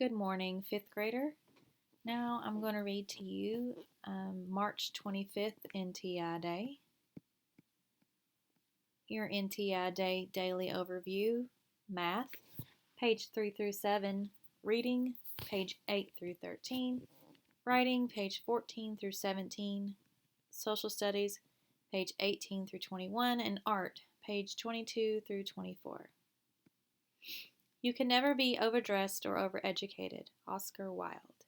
Good morning, fifth grader. Now I'm going to read to you March 25th NTI Day. Your NTI Day Daily Overview, Math, page 3 through 7, Reading, page 8 through 13, Writing, page 14 through 17, Social Studies, page 18 through 21, and Art, page 22 through 24. You can never be overdressed or overeducated. Oscar Wilde.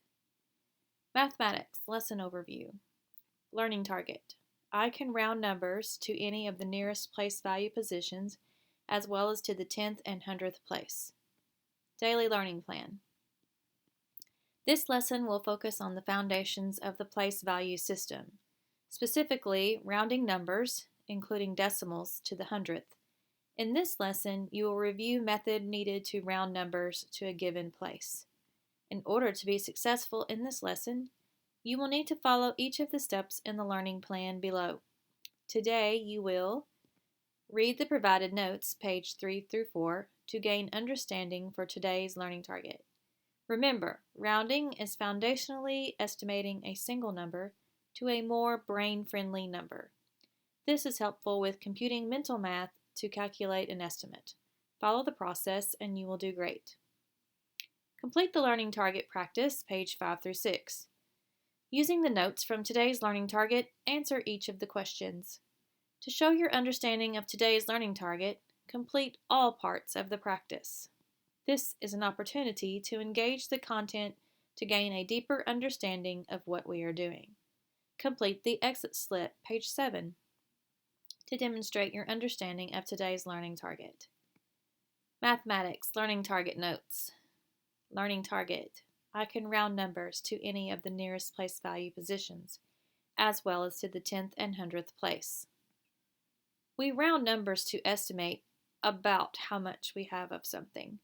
Mathematics, lesson overview. Learning target. I can round numbers to any of the nearest place value positions as well as to the 10th and 100th place. Daily learning plan. This lesson will focus on the foundations of the place value system, specifically rounding numbers, including decimals, to the 100th. In this lesson, you will review method needed to round numbers to a given place. In order to be successful in this lesson, you will need to follow each of the steps in the learning plan below. Today, you will read the provided notes, page 3 through 4, to gain understanding for today's learning target. Remember, rounding is foundationally estimating a single number to a more brain-friendly number. This is helpful with computing mental math to calculate an estimate. Follow the process and you will do great. Complete the learning target practice, page 5 through 6. Using the notes from today's learning target, answer each of the questions. To show your understanding of today's learning target, complete all parts of the practice. This is an opportunity to engage the content to gain a deeper understanding of what we are doing. Complete the exit slip, page 7, to demonstrate your understanding of today's learning target. Mathematics, learning target notes. Learning target. I can round numbers to any of the nearest place value positions, as well as to the 10th and 100th place. We round numbers to estimate about how much we have of something.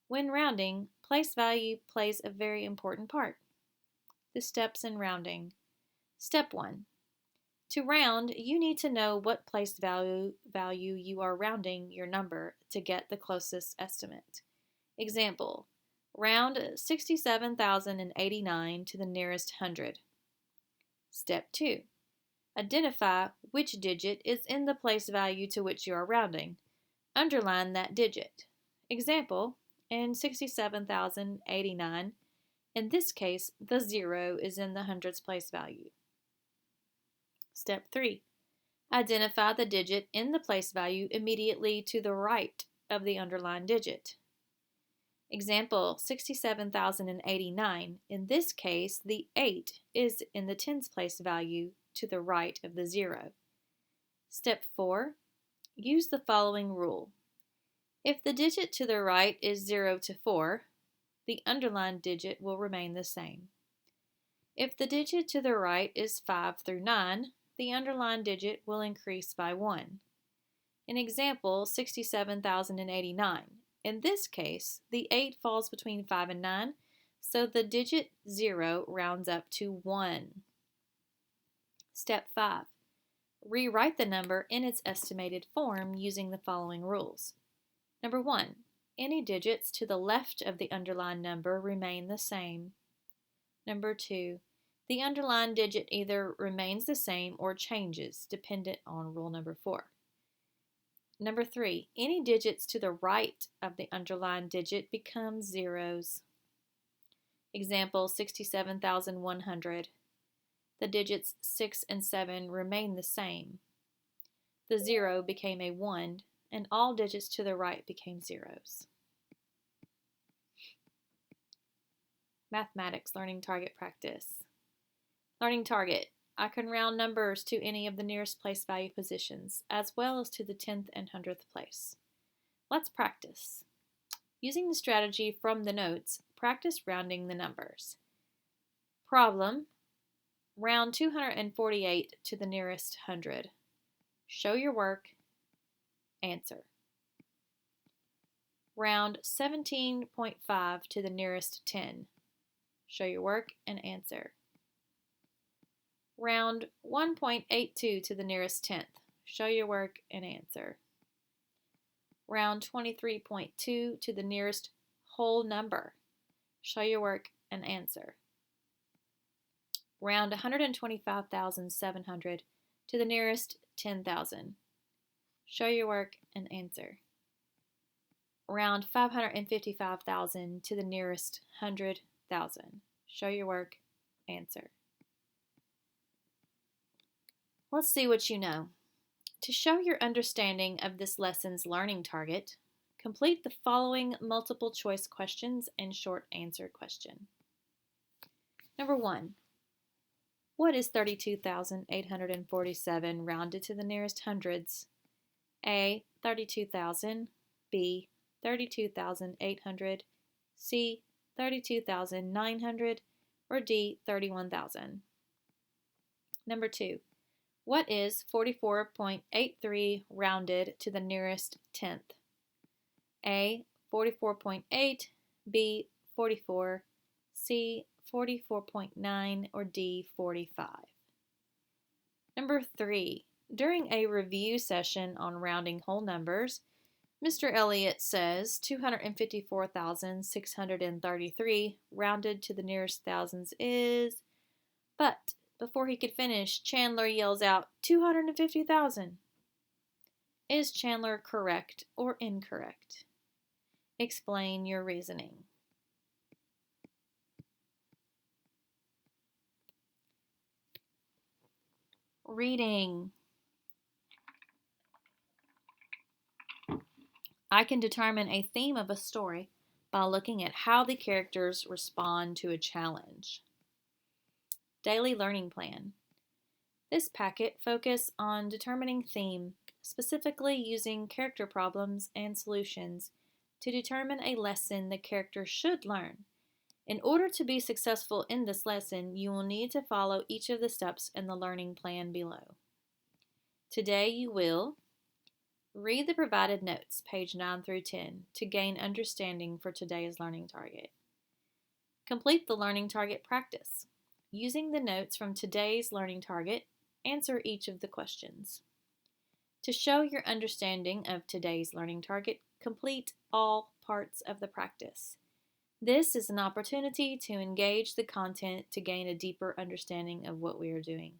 When rounding, place value plays a very important part. The steps in rounding. Step 1. To round, you need to know what place value you are rounding your number to get the closest estimate. Example, round 67,089 to the nearest 100. Step 2. Identify which digit is in the place value to which you are rounding. Underline that digit. Example, in 67,089, in this case, the 0 is in the hundreds place value. Step 3. Identify the digit in the place value immediately to the right of the underlined digit. Example, 67,089. In this case, the 8 is in the tens place value to the right of the 0. Step 4. Use the following rule. If the digit to the right is 0 to 4, the underlined digit will remain the same. If the digit to the right is 5 through 9, the underlined digit will increase by 1. In example, 67,089. In this case, the 8 falls between 5 and 9, so the digit 0 rounds up to 1. Step 5. Rewrite the number in its estimated form using the following rules. Number 1. Any digits to the left of the underlined number remain the same. Number 2. The underlined digit either remains the same or changes, dependent on rule number 4. Number 3. Any digits to the right of the underlined digit become zeros. Example, 67,100. The digits 6 and 7 remain the same. The 0 became a 1, and all digits to the right became zeros. Mathematics learning target practice. Learning target. I can round numbers to any of the nearest place value positions, as well as to the 10th and 100th place. Let's practice. Using the strategy from the notes, practice rounding the numbers. Problem. Round 248 to the nearest 100. Show your work. Answer. Round 17.5 to the nearest 10. Show your work and answer. Round 1.82 to the nearest 10th. Show your work and answer. Round 23.2 to the nearest whole number. Show your work and answer. Round 125,700 to the nearest 10,000. Show your work and answer. Round 555,000 to the nearest 100,000. Show your work, answer. Let's see what you know. To show your understanding of this lesson's learning target, complete the following multiple choice questions and short answer question. Number 1. What is 32,847 rounded to the nearest hundreds? A. 32,000. B. 32,800. C. 32,900. Or D. 31,000. Number 2. What is 44.83 rounded to the nearest tenth? A. 44.8. B. 44. C. 44.9. Or D. 45. Number 3. During a review session on rounding whole numbers, Mr. Elliott says 254,633 rounded to the nearest thousands is, but before he could finish, Chandler yells out 250,000. Is Chandler correct or incorrect? Explain your reasoning. Reading. I can determine a theme of a story by looking at how the characters respond to a challenge. Daily Learning Plan. This packet focuses on determining theme, specifically using character problems and solutions to determine a lesson the character should learn. In order to be successful in this lesson, you will need to follow each of the steps in the learning plan below. Today you will read the provided notes, page 9 through 10, to gain understanding for today's learning target. Complete the learning target practice. Using the notes from today's learning target, answer each of the questions. To show your understanding of today's learning target, complete all parts of the practice. This is an opportunity to engage the content to gain a deeper understanding of what we are doing.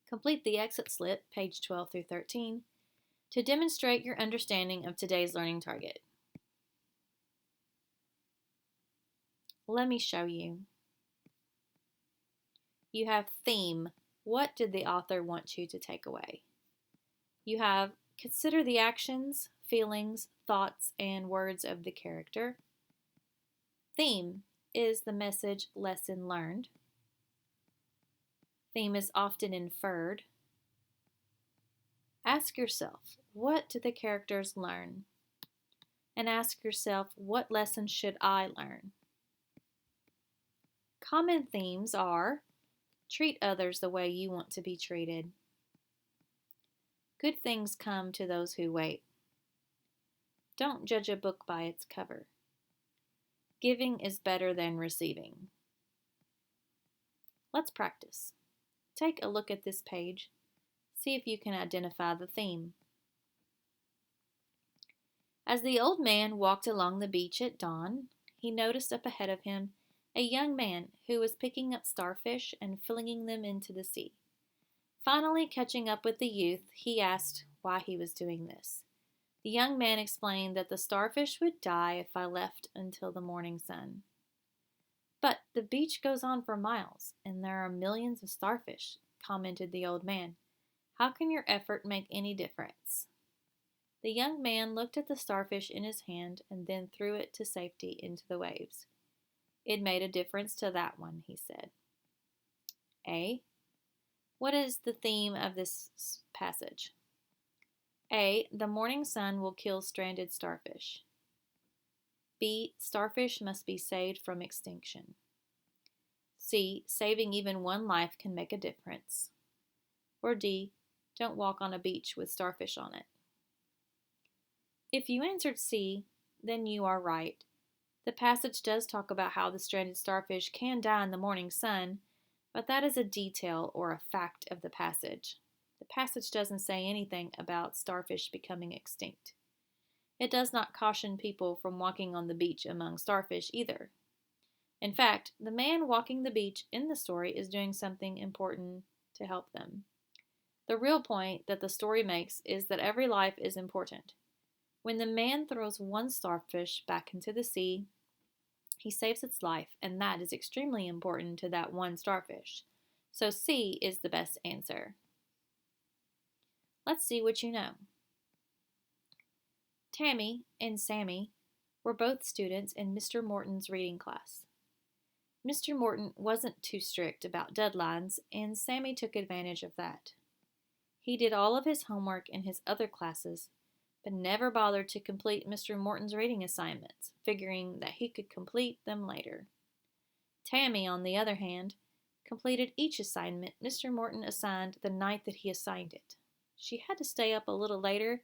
Complete the exit slip, page 12 through 13, to demonstrate your understanding of today's learning target. Let me show you. You have theme. What did the author want you to take away? You have consider the actions, feelings, thoughts, and words of the character. Theme is the message lesson learned. Theme is often inferred. Ask yourself, what do the characters learn? And ask yourself, what lesson should I learn? Common themes are treat others the way you want to be treated. Good things come to those who wait. Don't judge a book by its cover. Giving is better than receiving. Let's practice. Take a look at this page. See if you can identify the theme. As the old man walked along the beach at dawn, he noticed up ahead of him a young man who was picking up starfish and flinging them into the sea. Finally catching up with the youth, he asked why he was doing this. The young man explained that the starfish would die if I left until the morning sun. But the beach goes on for miles, and there are millions of starfish, commented the old man. How can your effort make any difference? The young man looked at the starfish in his hand and then threw it to safety into the waves. It made a difference to that one, he said. A. What is the theme of this passage? A. The morning sun will kill stranded starfish. B. Starfish must be saved from extinction. C. Saving even one life can make a difference. Or D. Don't walk on a beach with starfish on it. If you answered C, then you are right. The passage does talk about how the stranded starfish can die in the morning sun, but that is a detail or a fact of the passage. The passage doesn't say anything about starfish becoming extinct. It does not caution people from walking on the beach among starfish either. In fact, the man walking the beach in the story is doing something important to help them. The real point that the story makes is that every life is important. When the man throws one starfish back into the sea, he saves its life, and that is extremely important to that one starfish. So C is the best answer. Let's see what you know. Tammy and Sammy were both students in Mr. Morton's reading class. Mr. Morton wasn't too strict about deadlines, and Sammy took advantage of that. He did all of his homework in his other classes, but never bothered to complete Mr. Morton's reading assignments, figuring that he could complete them later. Tammy, on the other hand, completed each assignment Mr. Morton assigned the night that he assigned it. She had to stay up a little later,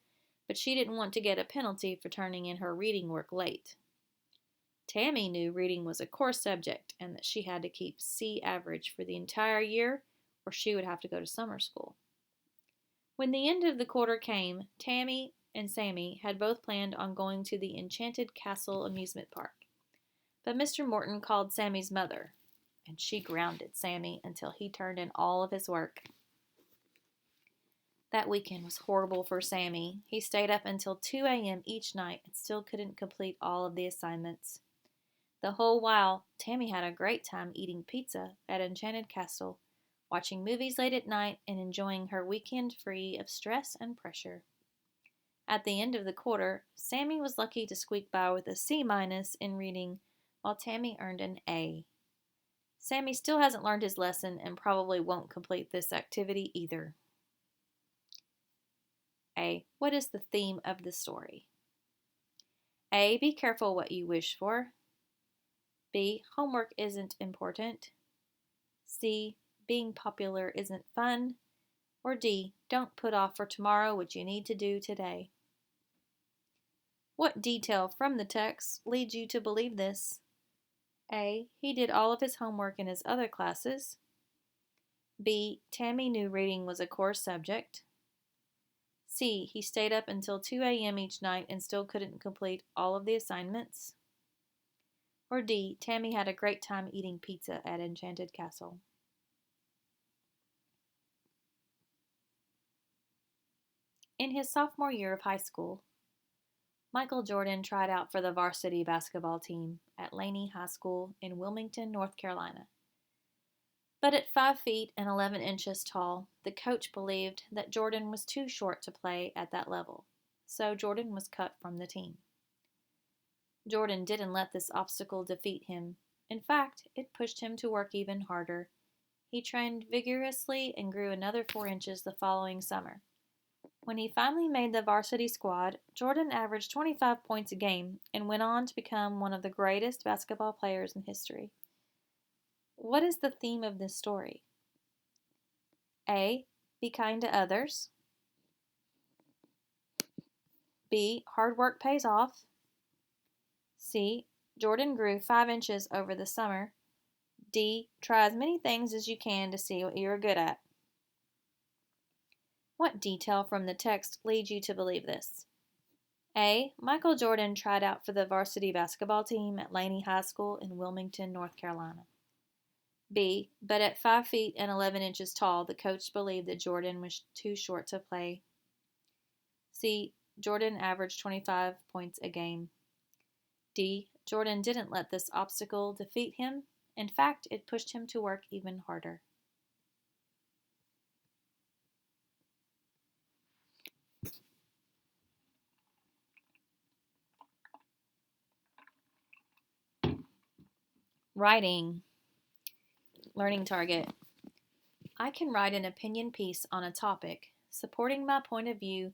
but she didn't want to get a penalty for turning in her reading work late. Tammy knew reading was a core subject and that she had to keep C average for the entire year or she would have to go to summer school. When the end of the quarter came, Tammy and Sammy had both planned on going to the Enchanted Castle amusement park. But Mr. Morton called Sammy's mother, and she grounded Sammy until he turned in all of his work. That weekend was horrible for Sammy. He stayed up until 2 a.m. each night and still couldn't complete all of the assignments. The whole while, Tammy had a great time eating pizza at Enchanted Castle, watching movies late at night, and enjoying her weekend free of stress and pressure. At the end of the quarter, Sammy was lucky to squeak by with a C- in reading, while Tammy earned an A. Sammy still hasn't learned his lesson and probably won't complete this activity either. A. What is the theme of the story? A. Be careful what you wish for. B. Homework isn't important. C. Being popular isn't fun. Or D. Don't put off for tomorrow what you need to do today. What detail from the text leads you to believe this? A. He did all of his homework in his other classes. B. Tammy knew reading was a core subject. C. He stayed up until 2 a.m. each night and still couldn't complete all of the assignments. Or D. Tammy had a great time eating pizza at Enchanted Castle. In his sophomore year of high school, Michael Jordan tried out for the varsity basketball team at Laney High School in Wilmington, North Carolina. But at 5 feet and 11 inches tall, the coach believed that Jordan was too short to play at that level, so Jordan was cut from the team. Jordan didn't let this obstacle defeat him. In fact, it pushed him to work even harder. He trained vigorously and grew another 4 inches the following summer. When he finally made the varsity squad, Jordan averaged 25 points a game and went on to become one of the greatest basketball players in history. What is the theme of this story? A. Be kind to others. B. Hard work pays off. C. Jordan grew 5 inches over the summer. D. Try as many things as you can to see what you are good at. What detail from the text leads you to believe this? A. Michael Jordan tried out for the varsity basketball team at Laney High School in Wilmington, North Carolina. B. But at 5 feet and 11 inches tall, the coach believed that Jordan was too short to play. C. Jordan averaged 25 points a game. D. Jordan didn't let this obstacle defeat him. In fact, it pushed him to work even harder. Writing. Learning target. I can write an opinion piece on a topic, supporting my point of view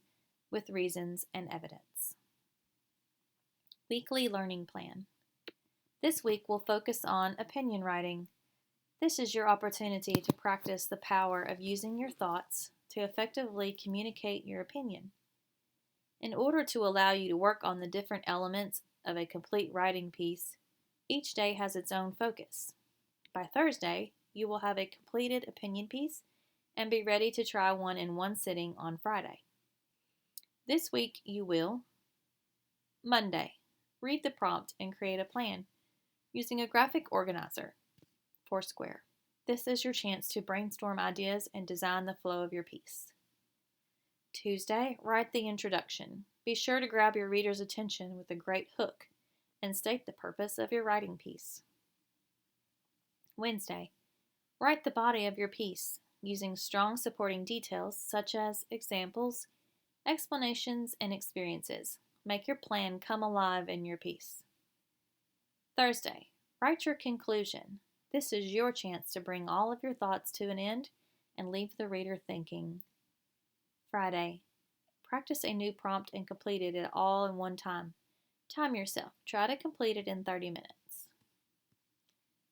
with reasons and evidence. Weekly learning plan. This week we'll focus on opinion writing. This is your opportunity to practice the power of using your thoughts to effectively communicate your opinion. In order to allow you to work on the different elements of a complete writing piece, each day has its own focus. By Thursday, you will have a completed opinion piece and be ready to try one in one sitting on Friday. This week, you will Monday, read the prompt and create a plan using a graphic organizer, Foursquare. This is your chance to brainstorm ideas and design the flow of your piece. Tuesday, write the introduction. Be sure to grab your reader's attention with a great hook and state the purpose of your writing piece. Wednesday, write the body of your piece using strong supporting details such as examples, explanations, and experiences. Make your plan come alive in your piece. Thursday, write your conclusion. This is your chance to bring all of your thoughts to an end and leave the reader thinking. Friday, practice a new prompt and complete it all in one time. Time yourself. Try to complete it in 30 minutes.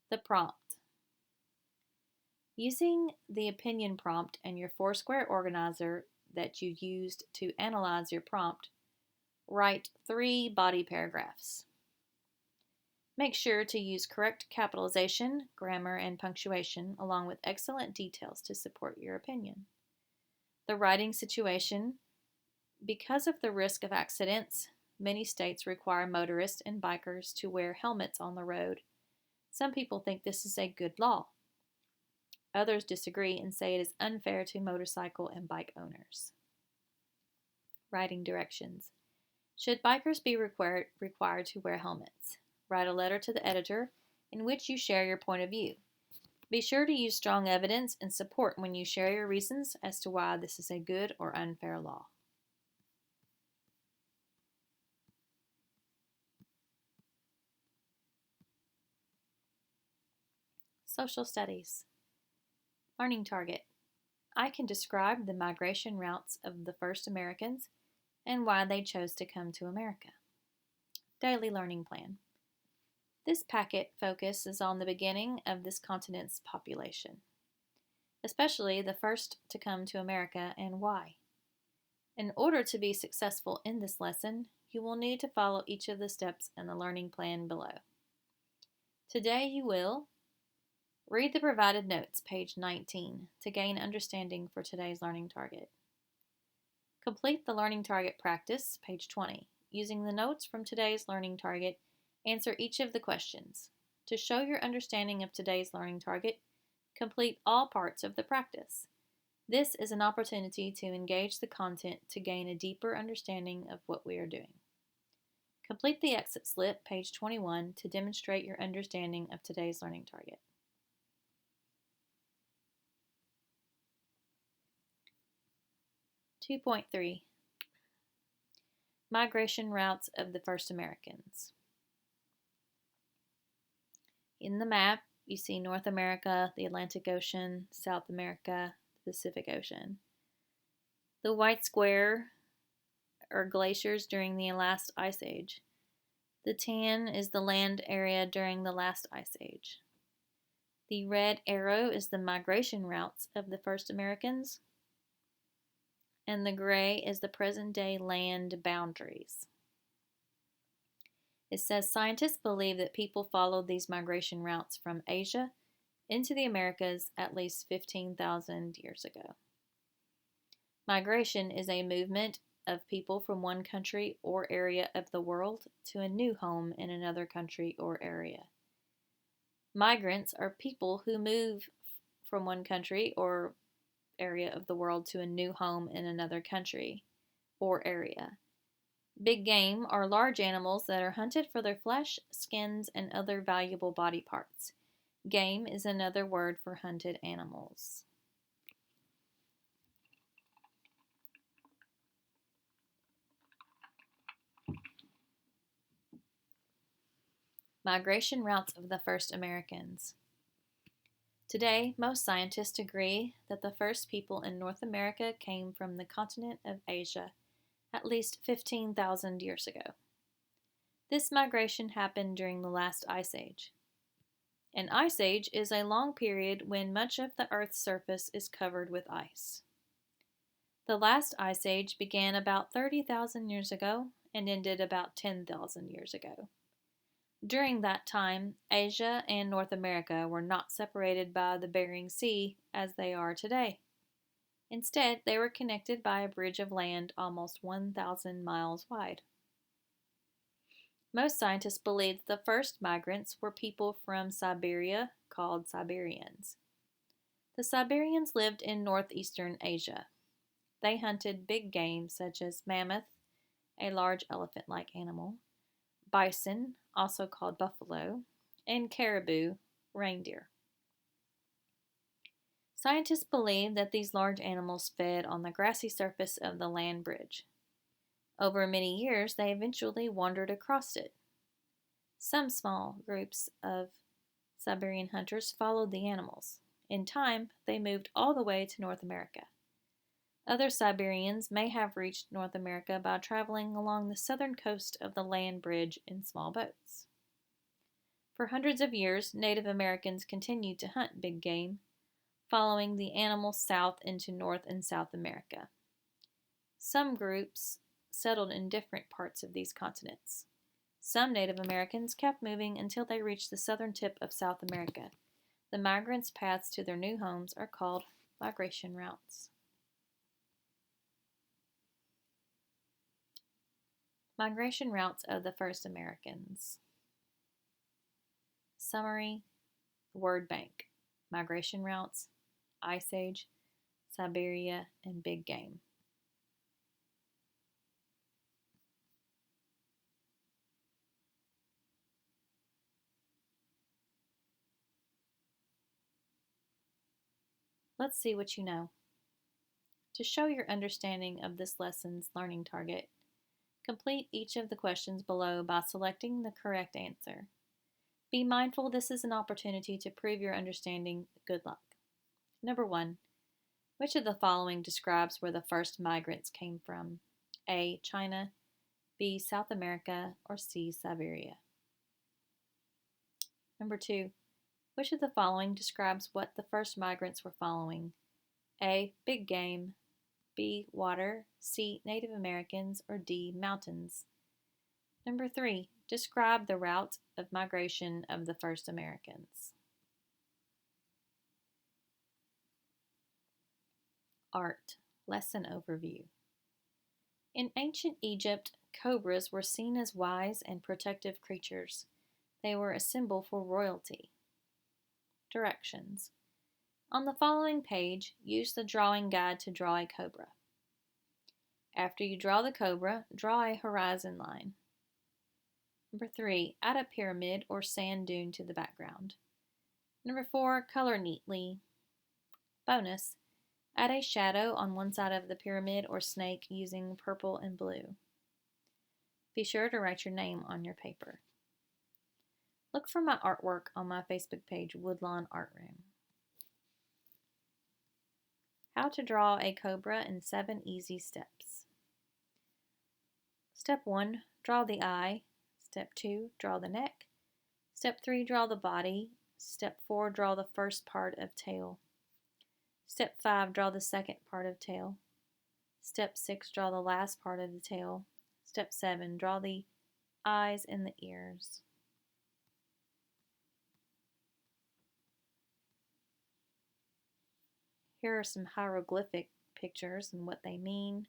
The prompt. Using the opinion prompt and your Foursquare organizer that you used to analyze your prompt, write 3 body paragraphs. Make sure to use correct capitalization, grammar, and punctuation, along with excellent details to support your opinion. The writing situation. Because of the risk of accidents, many states require motorists and bikers to wear helmets on the road. Some people think this is a good law. Others disagree and say it is unfair to motorcycle and bike owners. Writing directions. Should bikers be required to wear helmets? Write a letter to the editor in which you share your point of view. Be sure to use strong evidence and support when you share your reasons as to why this is a good or unfair law. Social studies. Learning target. I can describe the migration routes of the first Americans and why they chose to come to America. Daily learning plan. This packet focuses on the beginning of this continent's population, especially the first to come to America and why. In order to be successful in this lesson, you will need to follow each of the steps in the learning plan below. Today you will read the provided notes, page 19, to gain understanding for today's learning target. Complete the learning target practice, page 20. Using the notes from today's learning target, answer each of the questions. To show your understanding of today's learning target, complete all parts of the practice. This is an opportunity to engage the content to gain a deeper understanding of what we are doing. Complete the exit slip, page 21, to demonstrate your understanding of today's learning target. 2.3 Migration routes of the first Americans. In the map, you see North America, the Atlantic Ocean, South America, the Pacific Ocean. The white square are glaciers during the last ice age. The tan is the land area during the last ice age. The red arrow is the migration routes of the first Americans, and the gray is the present-day land boundaries. It says scientists believe that people followed these migration routes from Asia into the Americas at least 15,000 years ago. Migration is a movement of people from one country or area of the world to a new home in another country or area. Migrants are people who move from one country or area of the world to a new home in another country or area. Big game are large animals that are hunted for their flesh, skins, and other valuable body parts. Game is another word for hunted animals. Migration routes of the first Americans. Today, most scientists agree that the first people in North America came from the continent of Asia at least 15,000 years ago. This migration happened during the last ice age. An ice age is a long period when much of the Earth's surface is covered with ice. The last ice age began about 30,000 years ago and ended about 10,000 years ago. During that time, Asia and North America were not separated by the Bering Sea as they are today. Instead, they were connected by a bridge of land almost 1,000 miles wide. Most scientists believe the first migrants were people from Siberia called Siberians. The Siberians lived in northeastern Asia. They hunted big game such as mammoth, a large elephant like animal, bison, also called buffalo, and caribou, reindeer. Scientists believe that these large animals fed on the grassy surface of the land bridge. Over many years, they eventually wandered across it. Some small groups of Siberian hunters followed the animals. In time, they moved all the way to North America. Other Siberians may have reached North America by traveling along the southern coast of the land bridge in small boats. For hundreds of years, Native Americans continued to hunt big game, following the animals south into North and South America. Some groups settled in different parts of these continents. Some Native Americans kept moving until they reached the southern tip of South America. The migrants' paths to their new homes are called migration routes. Migration routes of the first Americans. Summary: Word bank. Migration routes, Ice Age, Siberia, and big game. Let's see what you know. To show your understanding of this lesson's learning target, complete each of the questions below by selecting the correct answer. Be mindful this is an opportunity to prove your understanding. Good luck. Number 1. Which of the following describes where the first migrants came from? A. China, B. South America, or C. Siberia? Number 2. Which of the following describes what the first migrants were following? A. Big game, B. Water, C. Native Americans, or D. Mountains? Number 3. Describe the route of migration of the first Americans. Art. Lesson overview. In ancient Egypt, cobras were seen as wise and protective creatures. They were a symbol for royalty. Directions. On the following page, use the drawing guide to draw a cobra. After you draw the cobra, draw a horizon line. Number 3, add a pyramid or sand dune to the background. Number 4, color neatly. Bonus, add a shadow on one side of the pyramid or snake using purple and blue. Be sure to write your name on your paper. Look for my artwork on my Facebook page, Woodlawn Art Room. How to draw a cobra in 7 easy steps. Step 1, draw the eye. Step 2, draw the neck. Step 3, draw the body. Step 4, draw the first part of tail. Step 5, draw the second part of tail. Step 6, draw the last part of the tail. Step 7, draw the eyes and the ears. Here are some hieroglyphic pictures and what they mean.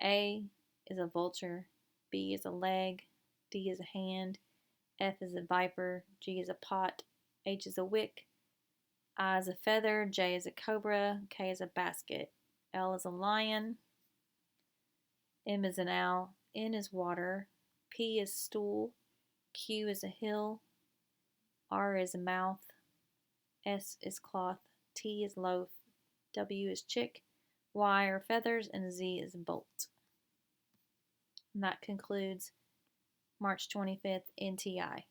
A is a vulture, B is a leg, D is a hand, F is a viper, G is a pot, H is a wick, I is a feather, J is a cobra, K is a basket, L is a lion, M is an owl, N is water, P is stool, Q is a hill, R is a mouth, S is cloth, T is loaf, W is chick, Y are feathers, and Z is bolt. And that concludes March 25th NTI.